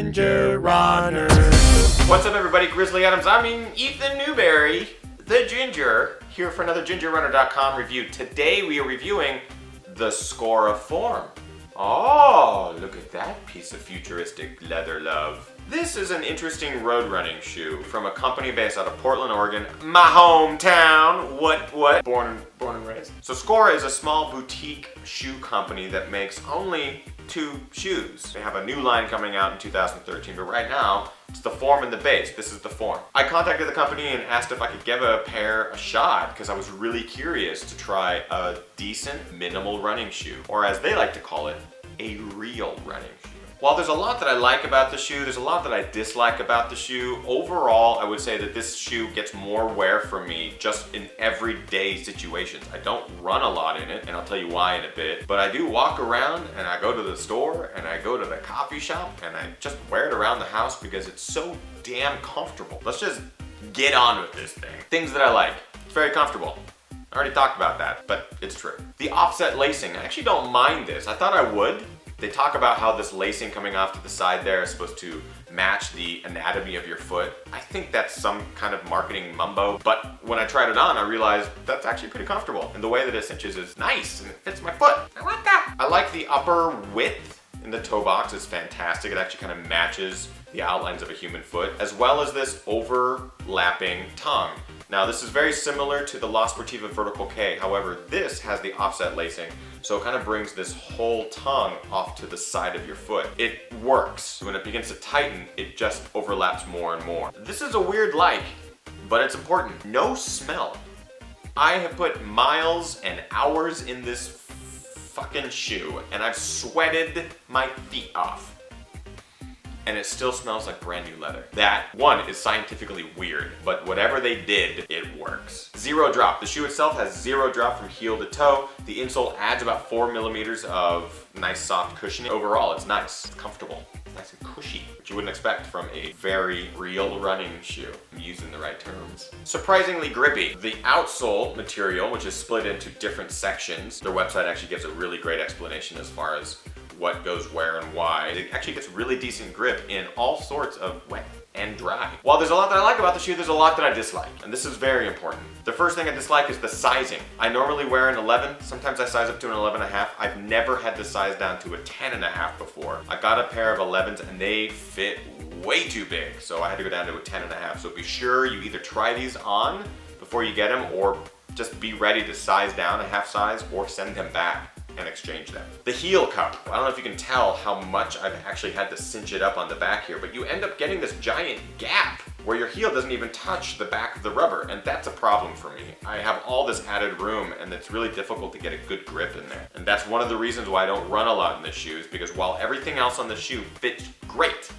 Ginger Runner. What's up, everybody? Grizzly Adams. Ethan Newberry, the Ginger, here for another GingerRunner.com review. Today we are reviewing the SKORA Form. Oh, look at that piece of futuristic leather love. This is an interesting road running shoe from a company based out of Portland, Oregon, my hometown. What? Born and raised. So SKORA is a small boutique shoe company that makes only 2 shoes. They have a new line coming out in 2013, but right now it's the Form and the base. This is the Form. I contacted the company and asked if I could give a pair a shot because I was really curious to try a decent minimal running shoe, or as they like to call it, a real running shoe. While there's a lot that I like about the shoe, there's a lot that I dislike about the shoe. Overall, I would say that this shoe gets more wear from me just in everyday situations. I don't run a lot in it, and I'll tell you why in a bit, but I do walk around and I go to the store and I go to the coffee shop and I just wear it around the house because it's so damn comfortable. Let's just get on with this thing. Things that I like. It's very comfortable. I already talked about that, but it's true. The offset lacing, I actually don't mind this. I thought I would. They talk about how this lacing coming off to the side there is supposed to match the anatomy of your foot. I think that's some kind of marketing mumbo, but when I tried it on, I realized that's actually pretty comfortable. And the way that it cinches is nice and it fits my foot. I like that. I like the upper width in the toe box. It's fantastic. It actually kind of matches the outlines of a human foot, as well as this overlapping tongue. Now this is very similar to the La Sportiva Vertical K, however this has the offset lacing, so it kind of brings this whole tongue off to the side of your foot. It works. When it begins to tighten, it just overlaps more and more. This is a weird like, but it's important. No smell. I have put miles and hours in this fucking shoe, and I've sweated my feet off. And it still smells like brand new leather. That, one, is scientifically weird, but whatever they did, it works. Zero drop. The shoe itself has 0 drop from heel to toe. The insole adds about 4 millimeters of nice soft cushioning. Overall, it's nice. It's comfortable. It's nice and cushy, which you wouldn't expect from a very real running shoe. I'm using the right terms. Surprisingly grippy. The outsole material, which is split into different sections, their website actually gives a really great explanation as far as what goes where and why. It actually gets really decent grip in all sorts of wet and dry. While there's a lot that I like about the shoe, there's a lot that I dislike, and this is very important. The first thing I dislike is the sizing. I normally wear an 11, sometimes I size up to an 11.5. I've never had to size down to a 10.5 before. I got a pair of 11s and they fit way too big, so I had to go down to a 10.5. So be sure you either try these on before you get them, or just be ready to size down a half size or send them back and exchange them. The heel cup. I don't know if you can tell how much I've actually had to cinch it up on the back here, but you end up getting this giant gap where your heel doesn't even touch the back of the rubber, and that's a problem for me. I have all this added room, and it's really difficult to get a good grip in there. And that's one of the reasons why I don't run a lot in this shoe, is because while everything else on the shoe fits great,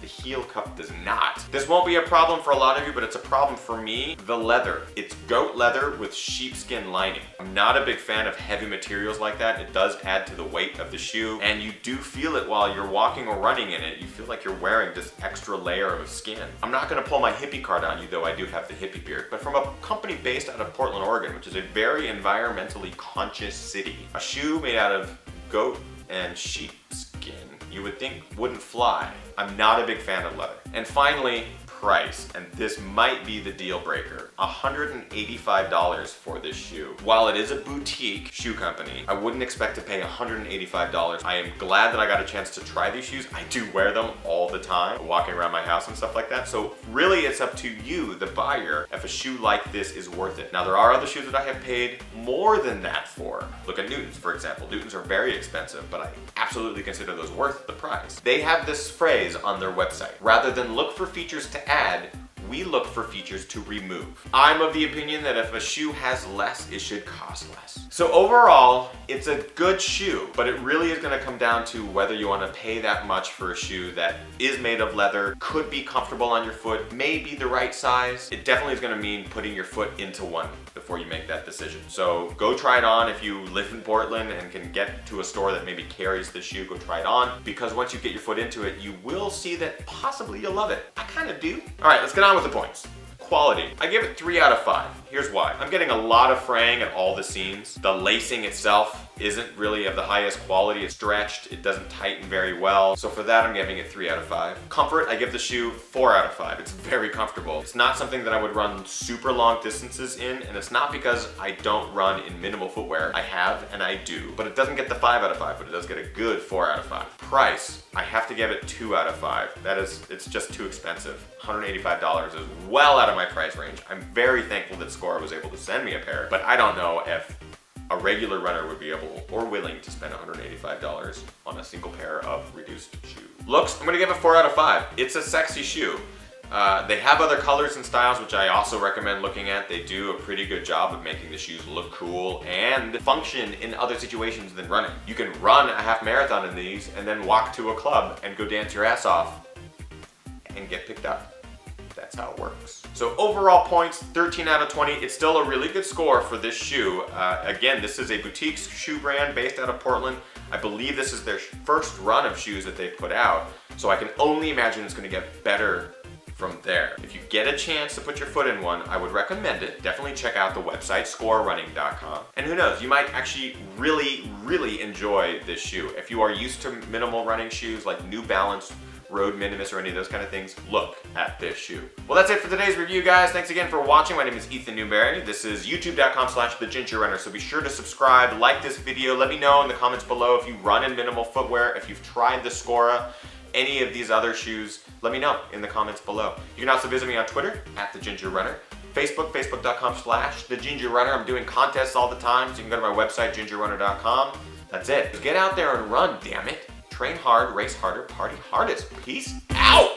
the heel cup does not. This won't be a problem for a lot of you, but it's a problem for me. The leather. It's goat leather with sheepskin lining. I'm not a big fan of heavy materials like that. It does add to the weight of the shoe, and you do feel it while you're walking or running in it. You feel like you're wearing this extra layer of skin. I'm not gonna pull my hippie card on you, though I do have the hippie beard, but from a company based out of Portland, Oregon, which is a very environmentally conscious city. A shoe made out of goat and sheepskin, you would think wouldn't fly. I'm not a big fan of leather. And finally, price, and this might be the deal breaker. $185 for this shoe. While it is a boutique shoe company, I wouldn't expect to pay $185. I am glad that I got a chance to try these shoes. I do wear them all the time, walking around my house and stuff like that. So really it's up to you, the buyer, if a shoe like this is worth it. Now there are other shoes that I have paid more than that for. Look at Newtons, for example. Newtons are very expensive, but I absolutely consider those worth the price. They have this phrase on their website. Rather than look for features to add, we look for features to remove. I'm of the opinion that if a shoe has less, it should cost less. So overall, it's a good shoe, but it really is gonna come down to whether you wanna pay that much for a shoe that is made of leather, could be comfortable on your foot, may be the right size. It definitely is gonna mean putting your foot into one before you make that decision. So go try it on if you live in Portland and can get to a store that maybe carries the shoe, go try it on, because once you get your foot into it, you will see that possibly you'll love it. I kind of do. All right, let's get on with the points. Quality, I give it 3 out of 5. Here's why. I'm getting a lot of fraying at all the seams. The lacing itself isn't really of the highest quality. It's stretched, it doesn't tighten very well. So for that, I'm giving it 3 out of 5. Comfort, I give the shoe 4 out of 5. It's very comfortable. It's not something that I would run super long distances in, and it's not because I don't run in minimal footwear. I have, and I do. But it doesn't get the 5 out of 5, but it does get a good 4 out of 5. Price, I have to give it 2 out of 5. It's just too expensive. $185 is well out of my price range. I'm very thankful that SKORA was able to send me a pair, but I don't know if a regular runner would be able or willing to spend $185 on a single pair of reduced shoe. Looks, I'm gonna give it 4 out of 5. It's a sexy shoe. They have other colors and styles, which I also recommend looking at. They do a pretty good job of making the shoes look cool and function in other situations than running. You can run a half marathon in these and then walk to a club and go dance your ass off and get picked up. That's how it works. So overall points, 13 out of 20. It's still a really good score for this shoe. Again, this is a boutique shoe brand based out of Portland. I believe this is their first run of shoes that they put out. So I can only imagine it's gonna get better from there. If you get a chance to put your foot in one, I would recommend it. Definitely check out the website, SKORArunning.com. And who knows, you might actually really enjoy this shoe. If you are used to minimal running shoes like New Balance, Road Minimus, or any of those kind of things, look at this shoe. Well, that's it for today's review, guys. Thanks again for watching. My name is Ethan Newberry. This is youtube.com/thegingerrunner. So be sure to subscribe, like this video. Let me know in the comments below if you run in minimal footwear, if you've tried the SKORA, any of these other shoes. Let me know in the comments below. You can also visit me on Twitter @thegingerrunner. Facebook, facebook.com/thegingerrunner. I'm doing contests all the time, so you can go to my website, gingerrunner.com. That's it. Just get out there and run, damn it. Train hard, race harder, party hardest. Peace out!